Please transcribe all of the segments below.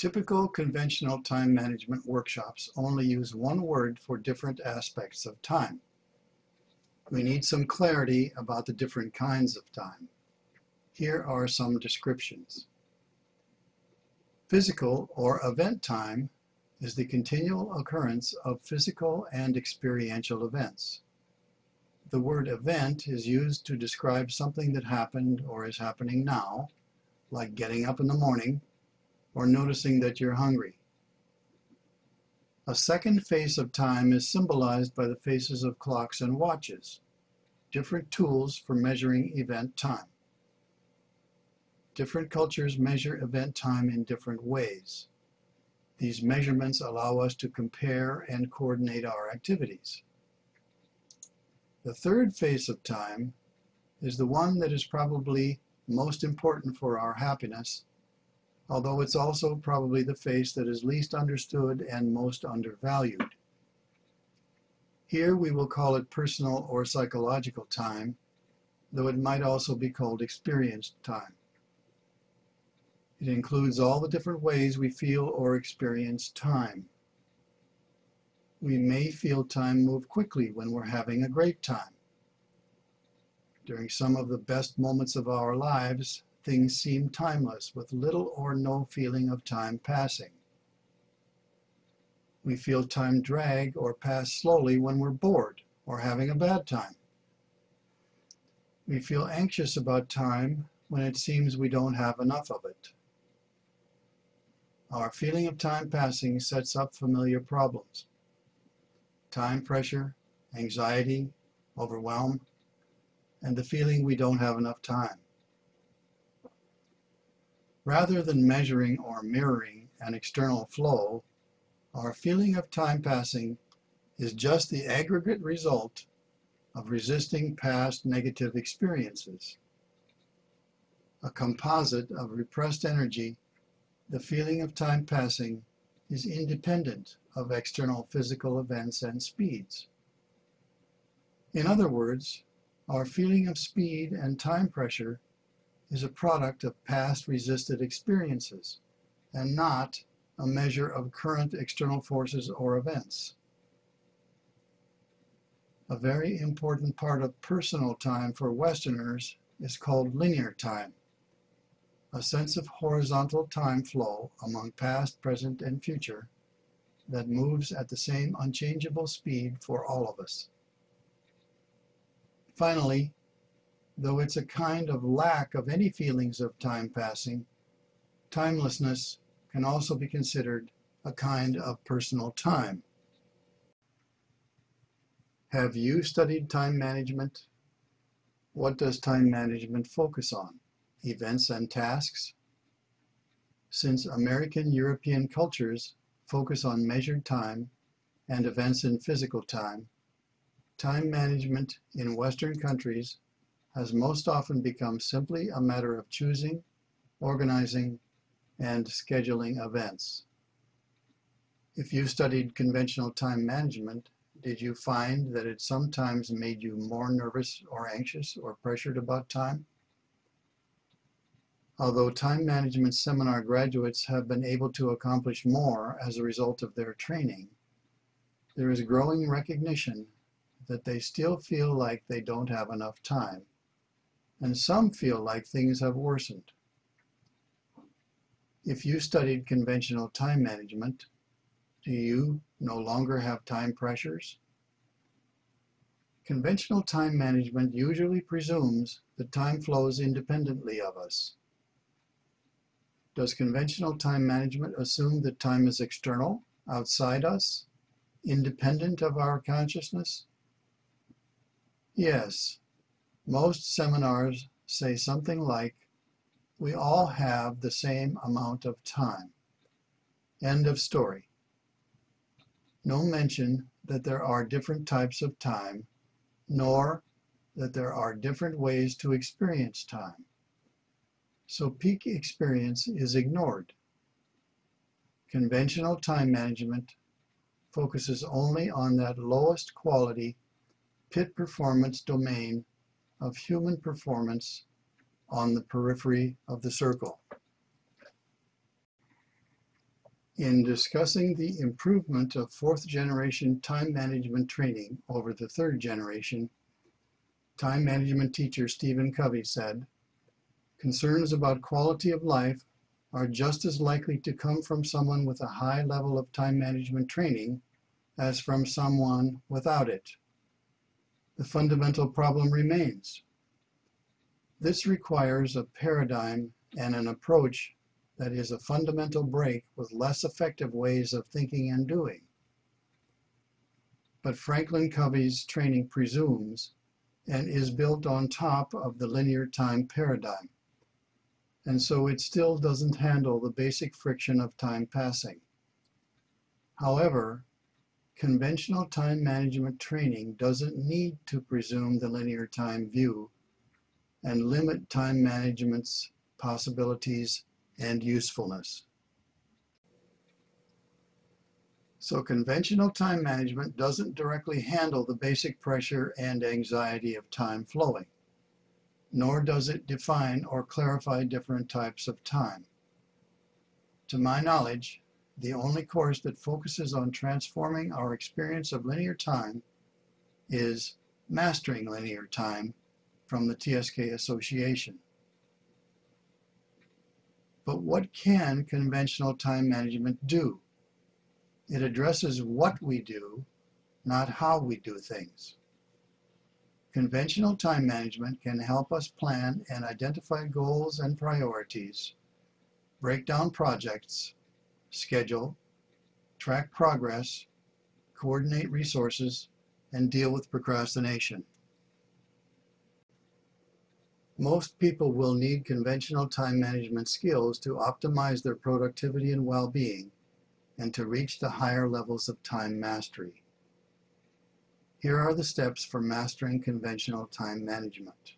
Typical conventional time management workshops only use one word for different aspects of time. We need some clarity about the different kinds of time. Here are some descriptions. Physical or event time is the continual occurrence of physical and experiential events. The word event is used to describe something that happened or is happening now, like getting up in the morning or noticing that you're hungry. A second phase of time is symbolized by the faces of clocks and watches, different tools for measuring event time. Different cultures measure event time in different ways. These measurements allow us to compare and coordinate our activities. The third phase of time is the one that is probably most important for our happiness, although it's also probably the phase that is least understood and most undervalued. Here we will call it personal or psychological time, though it might also be called experienced time. It includes all the different ways we feel or experience time. We may feel time move quickly when we're having a great time. During some of the best moments of our lives, things seem timeless, with little or no feeling of time passing. We feel time drag or pass slowly when we're bored or having a bad time. We feel anxious about time when it seems we don't have enough of it. Our feeling of time passing sets up familiar problems: time pressure, anxiety, overwhelm, and the feeling we don't have enough time. Rather than measuring or mirroring an external flow, our feeling of time passing is just the aggregate result of resisting past negative experiences. A composite of repressed energy, the feeling of time passing is independent of external physical events and speeds. In other words, our feeling of speed and time pressure is a product of past resisted experiences and not a measure of current external forces or events. A very important part of personal time for Westerners is called linear time, a sense of horizontal time flow among past, present, and future that moves at the same unchangeable speed for all of us. Finally, though it's a kind of lack of any feelings of time passing, timelessness can also be considered a kind of personal time. Have you studied time management? What does time management focus on? Events and tasks? Since American European cultures focus on measured time and events in physical time, time management in Western countries has most often become simply a matter of choosing, organizing, and scheduling events. If you studied conventional time management, did you find that it sometimes made you more nervous or anxious or pressured about time? Although time management seminar graduates have been able to accomplish more as a result of their training, there is growing recognition that they still feel like they don't have enough time, and some feel like things have worsened. If you studied conventional time management, do you no longer have time pressures? Conventional time management usually presumes that time flows independently of us. Does conventional time management assume that time is external, outside us, independent of our consciousness? Yes, most seminars say something like, "We all have the same amount of time." End of story. No mention that there are different types of time, nor that there are different ways to experience time. So peak experience is ignored. Conventional time management focuses only on that lowest quality pit performance domain of human performance on the periphery of the circle. In discussing the improvement of fourth-generation time management training over the third generation, time management teacher Stephen Covey said, "Concerns about quality of life are just as likely to come from someone with a high level of time management training as from someone without it. The fundamental problem remains. This requires a paradigm and an approach that is a fundamental break with less effective ways of thinking and doing." But Franklin Covey's training presumes and is built on top of the linear time paradigm, and so it still doesn't handle the basic friction of time passing. However, conventional time management training doesn't need to presume the linear time view and limit time management's possibilities and usefulness. So conventional time management doesn't directly handle the basic pressure and anxiety of time flowing, nor does it define or clarify different types of time. To my knowledge, the only course that focuses on transforming our experience of linear time is Mastering Linear Time from the TSK Association. But what can conventional time management do? It addresses what we do, not how we do things. Conventional time management can help us plan and identify goals and priorities, break down projects, schedule, track progress, coordinate resources, and deal with procrastination. Most people will need conventional time management skills to optimize their productivity and well-being and to reach the higher levels of time mastery. Here are the steps for mastering conventional time management.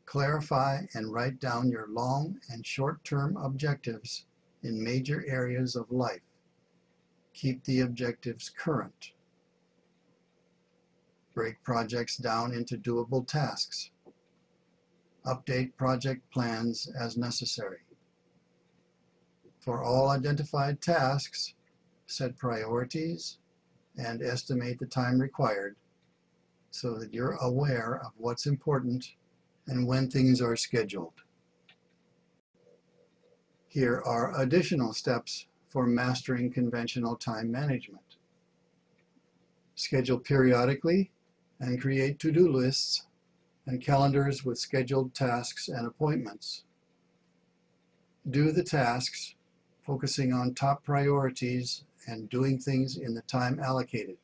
Clarify and write down your long and short-term objectives in major areas of life. Keep the objectives current. Break projects down into doable tasks. Update project plans as necessary. For all identified tasks, set priorities and estimate the time required so that you're aware of what's important and when things are scheduled. Here are additional steps for mastering conventional time management. Schedule periodically and create to-do lists and calendars with scheduled tasks and appointments. Do the tasks, focusing on top priorities and doing things in the time allocated.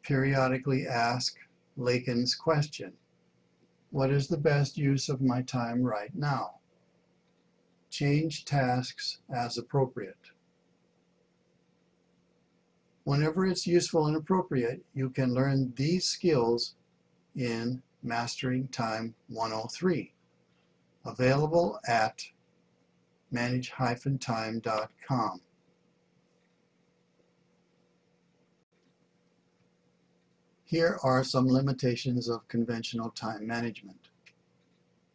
Periodically ask Lacan's question, what is the best use of my time right now? Change tasks as appropriate. Whenever it's useful and appropriate, you can learn these skills in Mastering Time 103, available at manage-time.com. Here are some limitations of conventional time management.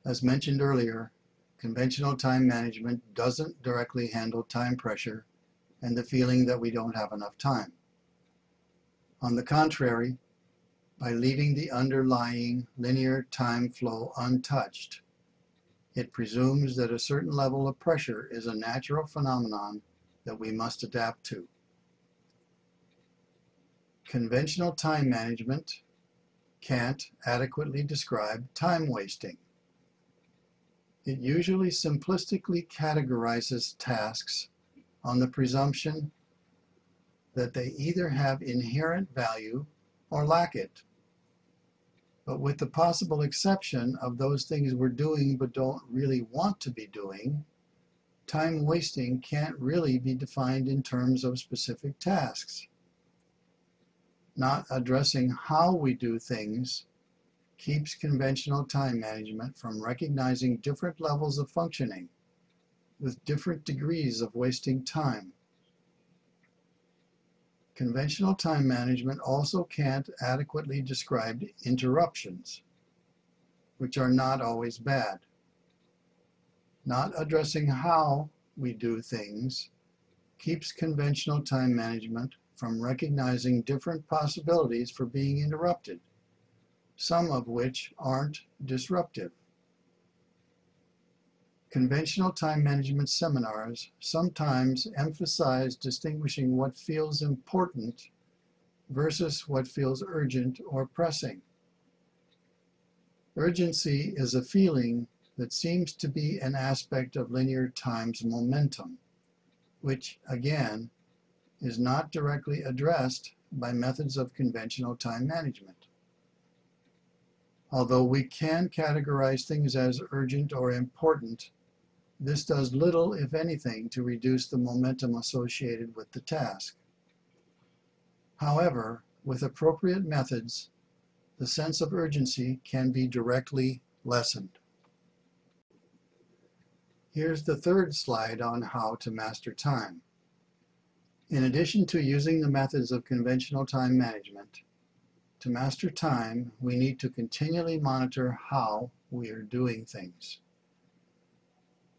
As mentioned earlier, conventional time management doesn't directly handle time pressure and the feeling that we don't have enough time. On the contrary, by leaving the underlying linear time flow untouched, it presumes that a certain level of pressure is a natural phenomenon that we must adapt to. Conventional time management can't adequately describe time wasting. It usually simplistically categorizes tasks on the presumption that they either have inherent value or lack it. But with the possible exception of those things we're doing but don't really want to be doing, time wasting can't really be defined in terms of specific tasks. Not addressing how we do things keeps conventional time management from recognizing different levels of functioning with different degrees of wasting time. Conventional time management also can't adequately describe interruptions, which are not always bad. Not addressing how we do things keeps conventional time management from recognizing different possibilities for being interrupted, some of which aren't disruptive. Conventional time management seminars sometimes emphasize distinguishing what feels important versus what feels urgent or pressing. Urgency is a feeling that seems to be an aspect of linear time's momentum, which, again, is not directly addressed by methods of conventional time management. Although we can categorize things as urgent or important, this does little, if anything, to reduce the momentum associated with the task. However, with appropriate methods, the sense of urgency can be directly lessened. Here's the third slide on how to master time. In addition to using the methods of conventional time management, to master time, we need to continually monitor how we are doing things.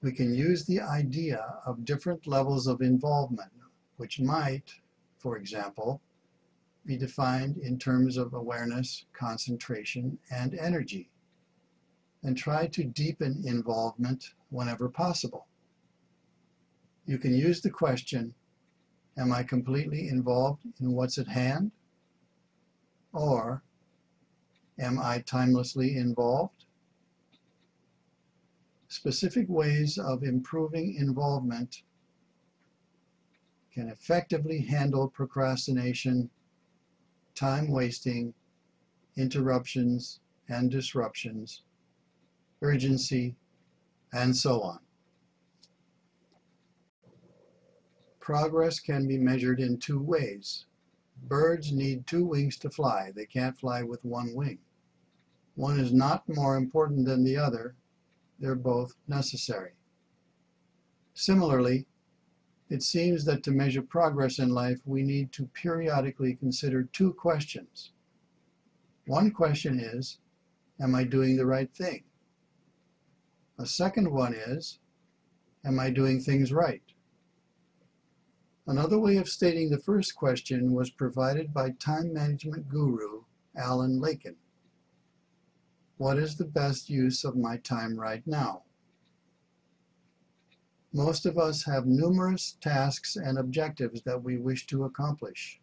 We can use the idea of different levels of involvement, which might, for example, be defined in terms of awareness, concentration, and energy, and try to deepen involvement whenever possible. You can use the question, am I completely involved in what's at hand? Or, am I timelessly involved? Specific ways of improving involvement can effectively handle procrastination, time wasting, interruptions and disruptions, urgency, and so on. Progress can be measured in two ways. Birds need two wings to fly. They can't fly with one wing. One is not more important than the other. They're both necessary. Similarly, it seems that to measure progress in life, we need to periodically consider two questions. One question is, am I doing the right thing? A second one is, am I doing things right? Another way of stating the first question was provided by time management guru Alan Lakin. What is the best use of my time right now? Most of us have numerous tasks and objectives that we wish to accomplish.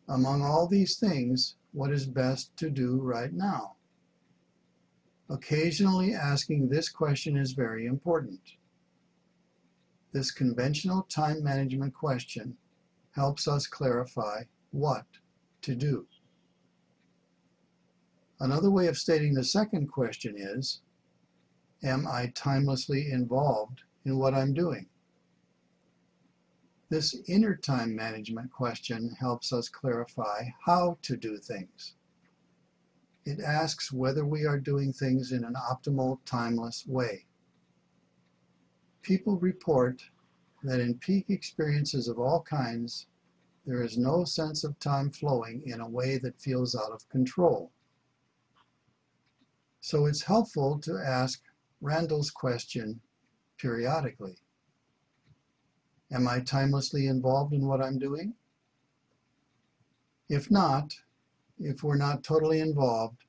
Among all these things, what is best to do right now? Occasionally asking this question is very important. This conventional time management question helps us clarify what to do. Another way of stating the second question is, am I timelessly involved in what I'm doing? This inner time management question helps us clarify how to do things. It asks whether we are doing things in an optimal, timeless way. People report that in peak experiences of all kinds, there is no sense of time flowing in a way that feels out of control. So it's helpful to ask Randall's question periodically. Am I timelessly involved in what I'm doing? If not, if we're not totally involved,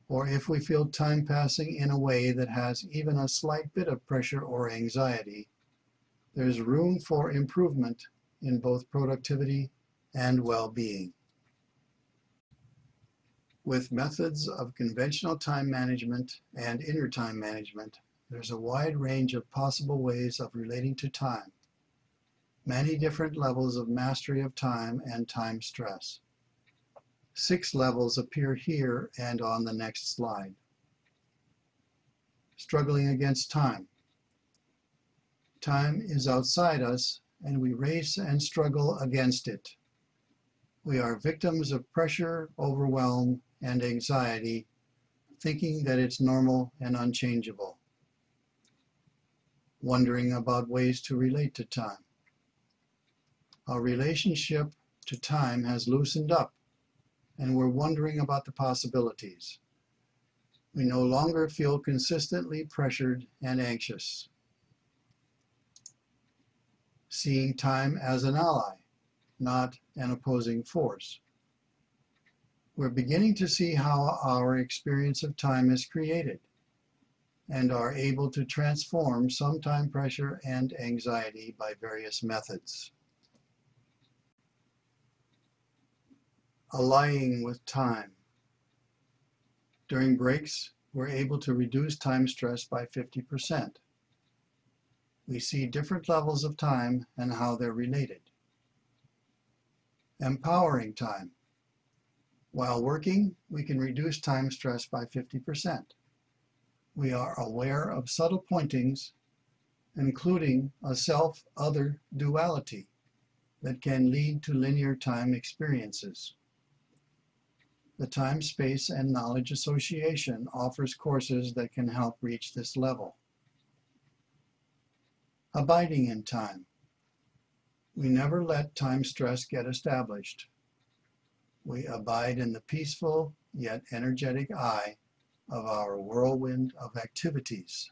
or if we feel time passing in a way that has even a slight bit of pressure or anxiety, there's room for improvement in both productivity and well-being. With methods of conventional time management and inner time management, there's a wide range of possible ways of relating to time, many different levels of mastery of time and time stress. 6 levels appear here and on the next slide. Struggling against time. Time is outside us, and we race and struggle against it. We are victims of pressure, overwhelm, and anxiety, thinking that it's normal and unchangeable. Wondering about ways to relate to time. Our relationship to time has loosened up, and we're wondering about the possibilities. We no longer feel consistently pressured and anxious. Seeing time as an ally, not an opposing force. We're beginning to see how our experience of time is created and are able to transform some time pressure and anxiety by various methods. Allying with time. During breaks, we're able to reduce time stress by 50%. We see different levels of time and how they're related. Empowering time. While working, we can reduce time stress by 50%. We are aware of subtle pointings, including a self-other duality that can lead to linear time experiences. The Time, Space, and Knowledge Association offers courses that can help reach this level. Abiding in time. We never let time stress get established. We abide in the peaceful yet energetic eye of our whirlwind of activities.